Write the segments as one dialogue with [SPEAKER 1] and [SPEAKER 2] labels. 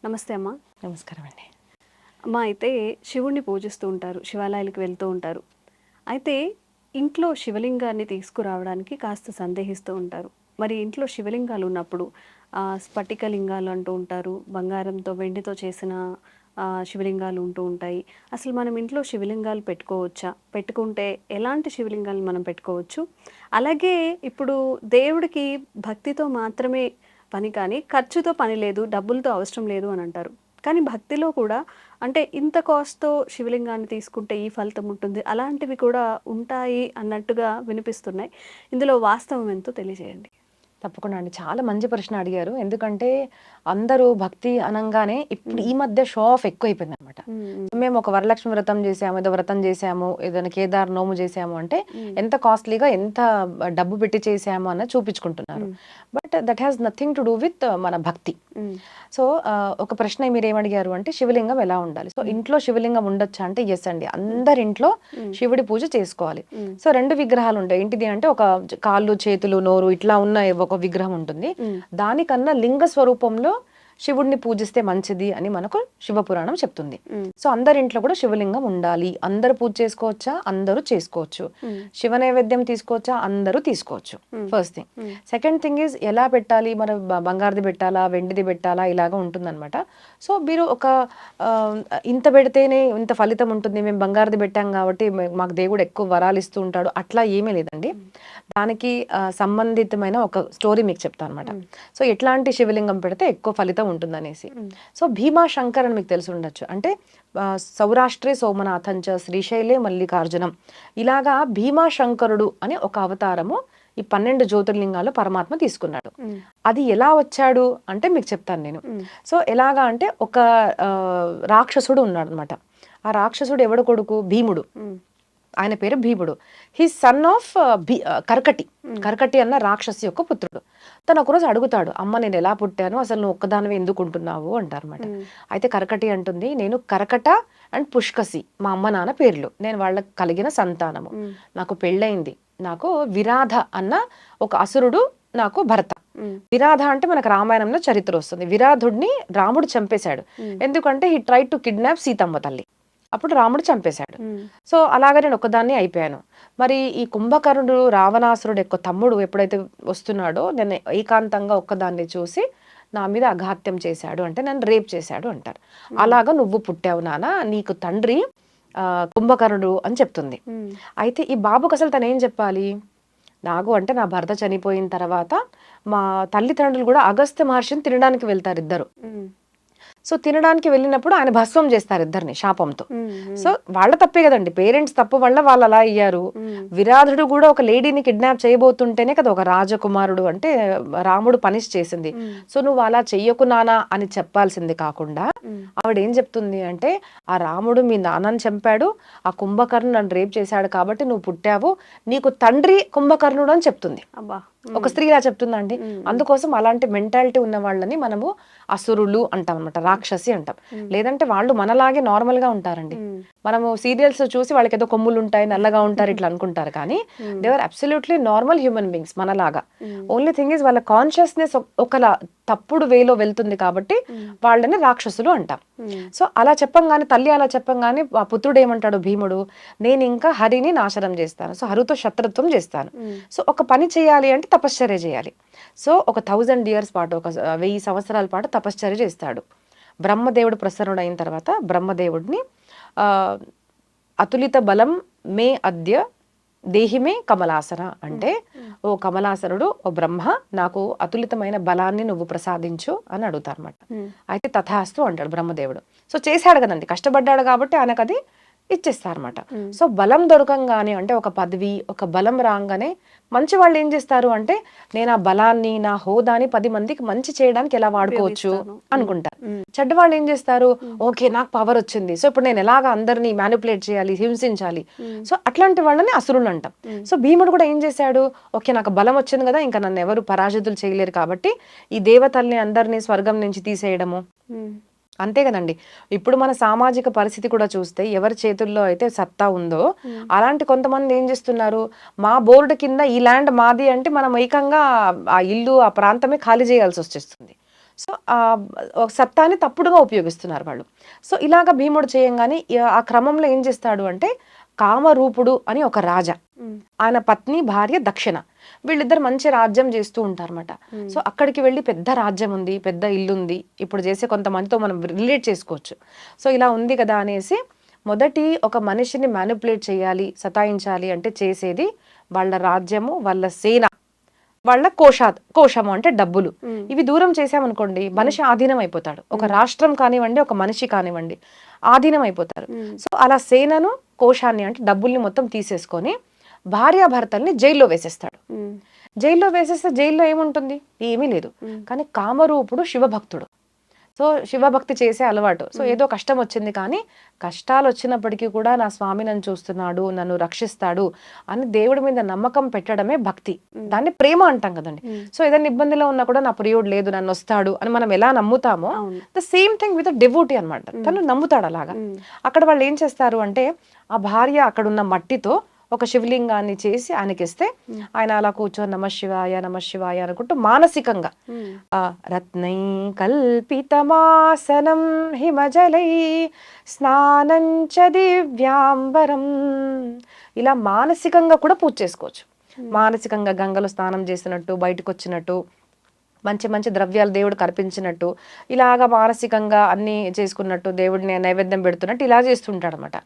[SPEAKER 1] నమస్తే అమ్మ.
[SPEAKER 2] నమస్కారం అండి.
[SPEAKER 1] అమ్మ, అయితే శివుణ్ణి పూజిస్తూ ఉంటారు, శివాలయాలకు వెళ్తూ ఉంటారు. అయితే ఇంట్లో శివలింగాన్ని తీసుకురావడానికి కాస్త సందేహిస్తూ ఉంటారు. మరి ఇంట్లో శివలింగాలు ఉన్నప్పుడు స్ఫటిక లింగాలు అంటూ ఉంటారు, బంగారంతో వెండితో చేసిన శివలింగాలు ఉంటూ ఉంటాయి. అసలు మనం ఇంట్లో శివలింగాలు పెట్టుకోవచ్చా? పెట్టుకుంటే ఎలాంటి శివలింగాలు మనం పెట్టుకోవచ్చు? అలాగే ఇప్పుడు దేవుడికి భక్తితో మాత్రమే పని, కానీ ఖర్చుతో పని లేదు, డబ్బులతో అవసరం లేదు అని అంటారు. కానీ భక్తిలో కూడా అంటే ఇంత కాస్ట్తో శివలింగాన్ని తీసుకుంటే ఈ ఫలితం ఉంటుంది, అలాంటివి కూడా ఉంటాయి అన్నట్టుగా వినిపిస్తున్నాయి. ఇందులో వాస్తవం ఎంతో తెలియజేయండి.
[SPEAKER 2] తప్పకుండా అండి. చాలా మంచి ప్రశ్న అడిగారు. ఎందుకంటే అందరూ భక్తి అనంగానే ఇప్పుడు ఈ మధ్య షో ఆఫ్ ఎక్కువైపోయింది అనమాట. మేము ఒక వరలక్ష్మి వ్రతం చేసాము, ఏదో వ్రతం చేసాము, ఏదైనా కేదార్ నోము చేసాము అంటే ఎంత కాస్ట్లీగా, ఎంత డబ్బు పెట్టి చేసాము అన్న చూపించుకుంటున్నారు. But that has nothing to do with మన భక్తి. సో ఒక ప్రశ్న మీరు ఏమడిగారు అంటే శివలింగం ఎలా ఉండాలి? సో ఇంట్లో శివలింగం ఉండొచ్చా అంటే ఎస్ అండి. అందరి ఇంట్లో శివుడి పూజ చేసుకోవాలి. సో 2 విగ్రహాలు ఉంటాయి. ఏంటిది అంటే ఒక కాళ్ళు, చేతులు, నోరు ఇట్లా ఉన్న ఒక విగ్రహం ఉంటుంది. దానికన్నా లింగ స్వరూపంలో శివుడిని పూజిస్తే మంచిది అని మనకు శివపురాణం చెప్తుంది. సో అందరి ఇంట్లో కూడా శివలింగం ఉండాలి. అందరూ పూజ చేసుకోవచ్చా? అందరూ చేసుకోవచ్చు. శివ నైవేద్యం తీసుకోవచ్చా? అందరూ తీసుకోవచ్చు. First thing. Second thing is ఎలా పెట్టాలి? మన బంగారుది పెట్టాలా, వెండిది పెట్టాలా, ఇలాగా ఉంటుందన్నమాట. సో మీరు ఒక ఇంత పెడితేనే ఇంత ఫలితం ఉంటుంది, మేము బంగారుది పెట్టాం కాబట్టి మాకు దేవుడు ఎక్కువ వరాలు ఇస్తూ ఉంటాడు, అట్లా ఏమీ లేదండి. దానికి సంబంధితమైన ఒక స్టోరీ మీకు చెప్తాను అనమాట. సో ఎట్లాంటి శివలింగం పెడితే ఎక్కువ ఫలితం ఉంటుందనేసి. సో భీమా శంకర్ అని మీకు తెలిసి ఉండొచ్చు. అంటే సౌరాష్ట్రే సోమనాథంచ శ్రీశైలే మల్లికార్జునం, ఇలాగా భీమా శంకరుడు అని ఒక అవతారము ఈ 12 జ్యోతిర్లింగాలు పరమాత్మ తీసుకున్నాడు. అది ఎలా వచ్చాడు అంటే మీకు చెప్తాను నేను. సో ఎలాగా అంటే ఒక రాక్షసుడు ఉన్నాడు అనమాట. ఆ రాక్షసుడు ఎవడు కొడుకు? భీముడు. ఆయన పేరు భీముడు. His son of Karkati. Karkati అన్న రాక్షసి యొక్క పుత్రుడు. తను ఒకరోజు అడుగుతాడు, అమ్మ నేను ఎలా పుట్టాను, అసలు నువ్వు ఒక్కదానివి ఎందుకు ఉంటున్నావు అంటారు అనమాట. అయితే కర్కటి అంటుంది, నేను కర్కట అండ్ పుష్కసి మా అమ్మ నాన్న పేర్లు, నేను వాళ్ళకి కలిగిన సంతానము, నాకు పెళ్ళయింది, నాకు విరాధ అన్న ఒక అసురుడు నాకు భర్త. విరాధ అంటే మనకు రామాయణంలో చరిత్ర వస్తుంది. విరాధుడిని రాముడు చంపేశాడు. ఎందుకంటే he try to kidnap Seethamma తల్లి. అప్పుడు రాముడు చంపేశాడు. సో అలాగే నేను ఒకదాన్ని అయిపోయాను. మరి ఈ కుంభకర్ణుడు రావణాసురుడు యొక్క తమ్ముడు ఎప్పుడైతే వస్తున్నాడో నేను ఏకాంతంగా ఒక్కదాన్ని చూసి నా మీద అఘాత్యం చేశాడు, అంటే నన్ను రేప్ చేశాడు అంటారు. అలాగా నువ్వు పుట్టావు నాన్న, నీకు తండ్రి కుంభకర్ణుడు అని చెప్తుంది. అయితే ఈ బాబుకి అసలు తను ఏం చెప్పాలి? నాకు అంటే నా భర్త చనిపోయిన తర్వాత మా తల్లిదండ్రులు కూడా అగస్త్య మహర్షిని తినడానికి వెళ్తారు ఇద్దరు. సో తినడానికి వెళ్ళినప్పుడు ఆయన భస్వం చేస్తారు ఇద్దరిని శాపంతో. సో వాళ్ళ తప్పే కదండి, పేరెంట్స్ తప్పు వల్ల వాళ్ళు అలా అయ్యారు. విరాధుడు కూడా ఒక లేడీని కిడ్నాప్ చేయబోతుంటేనే కదా ఒక రాజకుమారుడు అంటే రాముడు పనిష్ చేసింది. సో నువ్వు అలా చెయ్యకు నానా అని చెప్పాల్సింది కాకుండా ఆవిడ ఏం చెప్తుంది అంటే, ఆ రాముడు మీ నాన్నని చంపాడు, ఆ కుంభకర్ణుడు నన్ను రేప్ చేశాడు కాబట్టి నువ్వు పుట్టావు, నీకు తండ్రి కుంభకర్ణుడు అని చెప్తుంది. ఒక స్త్రీ ఇలా చెప్తుందండి. అందుకోసం అలాంటి మెంటాలిటీ ఉన్న వాళ్ళని మనము అసురులు అంటాం అనమాట, రాక్షసి అంటాం. లేదంటే వాళ్ళు మనలాగే నార్మల్ గా ఉంటారండి. మనము సీరియల్స్ చూసి వాళ్ళకి ఏదో కొమ్ములు ఉంటాయి, నల్లగా ఉంటారు ఇట్లా అనుకుంటారు, కానీ they are absolutely normal human beings మనలాగా. ఓన్లీ థింగ్ ఈజ్ వాళ్ళ కాన్షియస్నెస్ ఒకలా తప్పుడు వేలో వెళ్తుంది కాబట్టి వాళ్ళని రాక్షసులు అంటాం. సో అలా చెప్పంగానే తల్లి అలా చెప్పంగానే ఆ పుత్రుడు ఏమంటాడు భీముడు, నేను ఇంకా హరిని నాశనం చేస్తాను, సో హరితో శత్రుత్వం చేస్తాను, సో ఒక పని చేయాలి అంటే తపశ్చర్య చేయాలి. సో ఒక 1000 years పాటు, ఒక 1000 సంవత్సరాల పాటు తపశ్చర్య చేస్తాడు. బ్రహ్మదేవుడు ప్రసన్నుడు అయిన తర్వాత బ్రహ్మదేవుడిని అతులిత బలం మే అద్య దేహిమే కమలాసన అంటే, ఓ కమలాసనుడు, ఓ బ్రహ్మ, నాకు అతులితమైన బలాన్ని నువ్వు ప్రసాదించు అని అడుగుతారన్నమాట. అయితే తథాస్తు అంటాడు బ్రహ్మదేవుడు. సో చేశాడు కదండి, కష్టపడ్డాడు కాబట్టి ఆయనకు అది ఇచ్చేస్తారన్నమాట. సో బలం దొరకంగానే అంటే ఒక పదవి, ఒక బలం రాగానే మంచి వాళ్ళు ఏం చేస్తారు అంటే, నేను ఆ బలాన్ని, నా హోదాని 10 మందికి మంచి చేయడానికి ఎలా వాడుకోవచ్చు అనుకుంటారు. చెడ్డవాళ్ళు ఏం చేస్తారు, ఓకే నాకు పవర్ వచ్చింది, సో ఇప్పుడు నేను ఎలాగ అందరినీ మ్యానిపులేట్ చేయాలి, హింసించాలి, సో అట్లాంటి వాళ్ళని అసురులు అంటాం. సో భీముడు కూడా ఏం చేశాడు, ఓకే నాకు బలం వచ్చింది కదా, ఇంకా నన్ను ఎవరు పరాజితులు చేయలేరు కాబట్టి ఈ దేవతల్ని అందరినీ స్వర్గం నుంచి తీసేయడము, అంతే కదండి. ఇప్పుడు మన సామాజిక పరిస్థితి కూడా చూస్తే ఎవరి చేతుల్లో అయితే సత్తా ఉందో అలాంటి కొంతమంది ఏం చేస్తున్నారు, మా బోర్డు కింద ఈ ల్యాండ్ మాది అంటే మనం ఏకంగా ఆ ఇల్లు ఆ ప్రాంతమే ఖాళీ చేయాల్సి వచ్చేస్తుంది. సో ఒక సత్తాని తప్పుడుగా ఉపయోగిస్తున్నారు వాళ్ళు. సో ఇలాగ భీముడు చేయంగానే ఆ క్రమంలో ఏం చేస్తాడు అంటే కామరూపుడు అని ఒక రాజా, ఆయన పత్ని భార్య దక్షిణ, వీళ్ళిద్దరు మంచి రాజ్యం చేస్తూ ఉంటారన్నమాట. సో అక్కడికి వెళ్ళి పెద్ద రాజ్యం ఉంది, పెద్ద ఇల్లు ఉంది, ఇప్పుడు చేసే కొంతమందితో మనం రిలేట్ చేసుకోవచ్చు. సో ఇలా ఉంది కదా అనేసి మొదటి ఒక మనిషిని మ్యానిపులేట్ చేయాలి, సతాయించాలి అంటే చేసేది వాళ్ళ రాజ్యము, వాళ్ళ సేన, వాళ్ళ కోశము అంటే డబ్బులు. ఇవి దూరం చేసామనుకోండి మనిషి ఆధీనం అయిపోతాడు. ఒక రాష్ట్రం కానివ్వండి, ఒక మనిషి కానివ్వండి, ఆధీనం అయిపోతారు. సో అలా సేనను, కోశాన్ని అంటే డబ్బుల్ని మొత్తం తీసేసుకొని భార్యాభర్తల్ని జైల్లో వేసేస్తాడు. జైల్లో వేసేస్తే జైల్లో ఏముంటుంది, ఏమీ లేదు. కానీ కామరూపుడు శివభక్తుడు. సో శివభక్తి చేసే అలవాటు. సో ఏదో కష్టం వచ్చింది కానీ కష్టాలు వచ్చినప్పటికీ కూడా నా స్వామి నన్ను చూస్తున్నాడు, నన్ను రక్షిస్తాడు అని దేవుడి మీద నమ్మకం పెట్టడమే భక్తి. దాన్ని ప్రేమ అంటాం కదండి. సో ఏదైనా ఇబ్బందిలో ఉన్నా కూడా నా ప్రియుడు లేదు, నన్ను వస్తాడు అని మనం ఎలా నమ్ముతామో the same thing with devotee అనమాట. తను నమ్ముతాడు అలాగా. అక్కడ వాళ్ళు ఏం చేస్తారు అంటే ఆ భార్య అక్కడ ఉన్న మట్టితో ఒక శివలింగాన్ని చేసి ఆయనకిస్తే ఆయన అలా కూర్చొని నమశివాయ నమశివాయ అనుకుంటూ మానసికంగా రత్నై కల్పితమాసనం హిమజలై స్నానంచ దివ్యాంబరం, ఇలా మానసికంగా కూడా పూజ చేసుకోవచ్చు. మానసికంగా గంగలో స్నానం చేసినట్టు, బయటకు వచ్చినట్టు, మంచి మంచి ద్రవ్యాలు దేవుడికి అర్పించినట్టు, ఇలాగా మానసికంగా అన్ని చేసుకున్నట్టు, దేవుడిని నైవేద్యం పెడుతున్నట్టు ఇలా చేస్తుంటాడు అనమాట.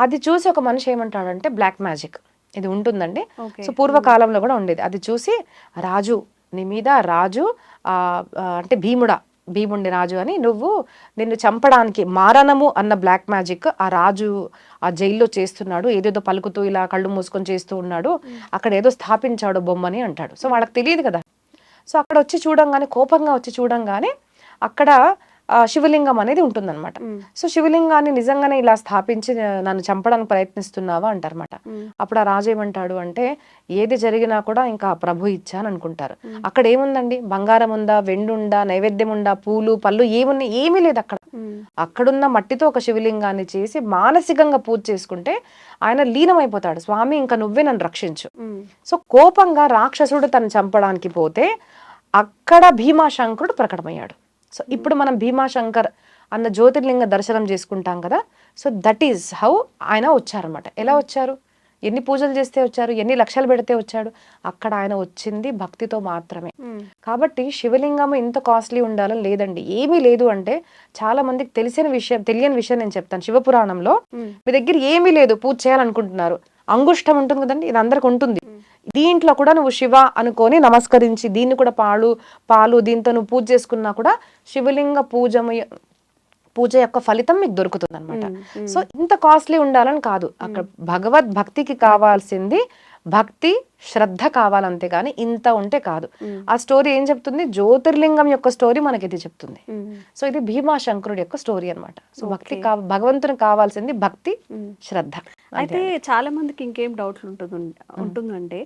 [SPEAKER 2] అది చూసి ఒక మనిషి ఏమంటాడంటే బ్లాక్ మ్యాజిక్ ఇది ఉంటుందండి. సో పూర్వకాలంలో కూడా ఉండేది. అది చూసి రాజు నీ మీద రాజు అంటే భీముడిని రాజు అని నిన్ను చంపడానికి మారణము అన్న బ్లాక్ మ్యాజిక్ ఆ రాజు ఆ జైల్లో చేస్తున్నాడు, ఏదేదో పలుకుతూ ఇలా కళ్ళు మూసుకొని చేస్తూ ఉన్నాడు, అక్కడ ఏదో స్థాపించాడు బొమ్మని అంటాడు. సో వాళ్ళకి తెలియదు కదా. సో అక్కడ వచ్చి చూడంగానే, కోపంగా వచ్చి చూడంగానే అక్కడ శివలింగం అనేది ఉంటుందన్నమాట. సో శివలింగాన్ని నిజంగానే ఇలా స్థాపించి నన్ను చంపడానికి ప్రయత్నిస్తున్నావా అంటారన్నమాట. అప్పుడు ఆ రాజు ఏమంటాడు అంటే ఏది జరిగినా కూడా ఇంకా ప్రభు ఇచ్చా అని అనుకుంటారు. అక్కడ ఏముందండి, బంగారం ఉందా, వెండి ఉందా, నైవేద్యం ఉందా, పూలు పళ్ళు ఏమున్నాయి, ఏమీ లేదు అక్కడ. అక్కడున్న మట్టితో ఒక శివలింగాన్ని చేసి మానసికంగా పూజ చేసుకుంటే ఆయన లీనమైపోతాడు. స్వామి ఇంకా నువ్వే నన్ను రక్షించు. సో కోపంగా రాక్షసుడు తను చంపడానికి పోతే అక్కడ భీమాశంకరుడు ప్రకటమయ్యాడు. సో ఇప్పుడు మనం భీమాశంకర్ అన్న జ్యోతిర్లింగ దర్శనం చేసుకుంటాం కదా. సో దట్ ఈస్ హౌ ఆయన వచ్చారనమాట. ఎలా వచ్చారు, ఎన్ని పూజలు చేస్తే వచ్చారు, ఎన్ని లక్షలు పెడితే వచ్చాడు, అక్కడ ఆయన వచ్చింది భక్తితో మాత్రమే. కాబట్టి శివలింగం ఇంత కాస్ట్లీ ఉండాలని లేదండి, ఏమీ లేదు. అంటే చాలా మందికి తెలియని విషయం నేను చెప్తాను. శివపురాణంలో మీ దగ్గర ఏమీ లేదు, పూజ చేయాలనుకుంటున్నారు, అంగుష్టం ఉంటుంది కదండి, ఇది అందరికి ఉంటుంది. దీంట్లో కూడా నువ్వు శివ అనుకొని నమస్కరించి దీన్ని కూడా పాలు దీంతో నువ్వు పూజ చేసుకున్నా కూడా శివలింగ పూజ యొక్క ఫలితం మీకు దొరుకుతుంది అనమాట. సో ఇంత కాస్ట్లీ ఉండాలని కాదు, అక్కడ భగవద్భక్తికి కావాల్సింది భక్తి శ్రద్ధ కావాలంతే కానీ ఇంత ఉంటే కాదు. ఆ స్టోరీ ఏం చెప్తుంది, జ్యోతిర్లింగం యొక్క స్టోరీ మనకి ఇది చెప్తుంది. సో ఇది భీమాశంకరుడి యొక్క స్టోరీ అనమాట. సో భగవంతుని కావాల్సింది భక్తి శ్రద్ధ.
[SPEAKER 1] అయితే చాలా మందికి ఇంకేం డౌట్లు ఉంటుందంటే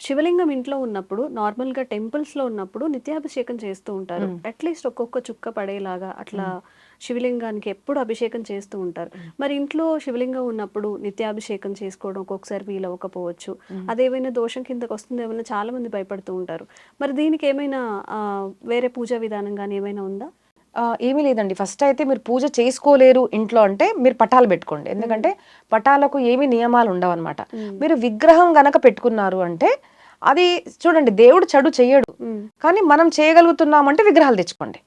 [SPEAKER 1] శివలింగం ఇంట్లో ఉన్నప్పుడు నార్మల్ గా టెంపుల్స్ లో ఉన్నప్పుడు నిత్యాభిషేకం చేస్తూ ఉంటారు, అట్లీస్ట్ ఒక్కొక్క చుక్క పడేలాగా అట్లా శివలింగానికి ఎప్పుడు అభిషేకం చేస్తూ ఉంటారు. మరి ఇంట్లో శివలింగం ఉన్నప్పుడు నిత్యాభిషేకం చేసుకోవడం ఒక్కొక్కసారి వీలవ్వకపోవచ్చు, అదేమైనా దోషం కిందకు వస్తుంది ఏమైనా చాలా మంది భయపడుతూ ఉంటారు. మరి దీనికి ఏమైనా వేరే పూజా విధానం కానీ ఏమైనా ఉందా?
[SPEAKER 2] ఏమీ లేదండి. ఫస్ట్ అయితే మీరు పూజ చేసుకోలేరు ఇంట్లో అంటే మీరు పటాలు పెట్టుకోండి. ఎందుకంటే పటాలకు ఏమీ నియమాలు ఉండవు అనమాట. మీరు విగ్రహం గనక పెట్టుకున్నారు అంటే అది చూడండి, దేవుడు చెడు చెయ్యడు, కానీ మనం చేయగలుగుతున్నామంటే విగ్రహాలు తెచ్చుకోండి.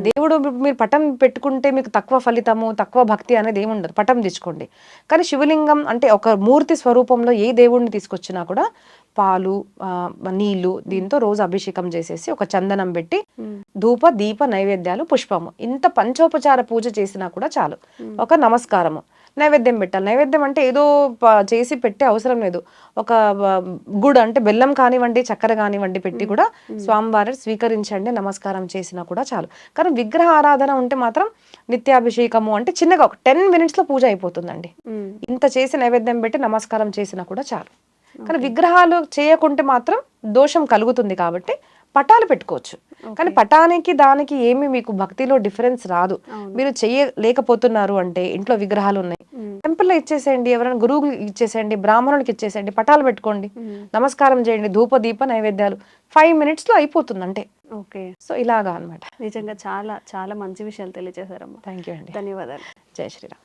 [SPEAKER 2] దేవుడు మీరు పటం పెట్టుకుంటే మీకు తక్కువ ఫలితము తక్కువ భక్తి అనేది ఏమి ఉండదు, పటం తెచ్చుకోండి. కానీ శివలింగం అంటే ఒక మూర్తి స్వరూపంలో ఏ దేవుడిని తీసుకొచ్చినా కూడా పాలు నీళ్లు దీంతో రోజు అభిషేకం చేసేసి ఒక చందనం పెట్టి ధూప దీప నైవేద్యాలు పుష్పము ఇంత పంచోపచార పూజ చేసినా కూడా చాలు. ఒక నమస్కారము, నైవేద్యం పెట్టాలి. నైవేద్యం అంటే ఏదో చేసి పెట్టే అవసరం లేదు. ఒక గుడ్ అంటే బెల్లం కానివ్వండి, చక్కెర కానివ్వండి పెట్టి కూడా స్వామివారిని స్వీకరించండి, నమస్కారం చేసినా కూడా చాలు. కానీ విగ్రహ ఆరాధన ఉంటే మాత్రం నిత్యాభిషేకము అంటే చిన్నగా ఒక 10 minutes లో పూజ అయిపోతుందండి. ఇంత చేసి నైవేద్యం పెట్టి నమస్కారం చేసినా కూడా చాలు. కానీ విగ్రహాలు చేయకుంటే మాత్రం దోషం కలుగుతుంది కాబట్టి పటాలు పెట్టుకోవచ్చు. కానీ పటానికి దానికి ఏమి మీకు భక్తిలో డిఫరెన్స్ రాదు. మీరు చేయలేకపోతున్నారు అంటే ఇంట్లో విగ్రహాలు ఉన్నాయి, టెంపుల్లో ఇచ్చేసేయండి, ఎవరైనా గురువుకి ఇచ్చేసేయండి, బ్రాహ్మణులకి ఇచ్చేసేయండి, పటాలు పెట్టుకోండి, నమస్కారం చేయండి, ధూప దీప నైవేద్యాలు 5 minutes లో అయిపోతుంది అంటే.
[SPEAKER 1] ఓకే.
[SPEAKER 2] సో ఇలాగా అనమాట.
[SPEAKER 1] నిజంగా చాలా చాలా మంచి విషయాలు తెలియజేశారమ్మా.
[SPEAKER 2] థ్యాంక్ యూ అండి.
[SPEAKER 1] ధన్యవాదాలు.
[SPEAKER 2] జై శ్రీరామ్.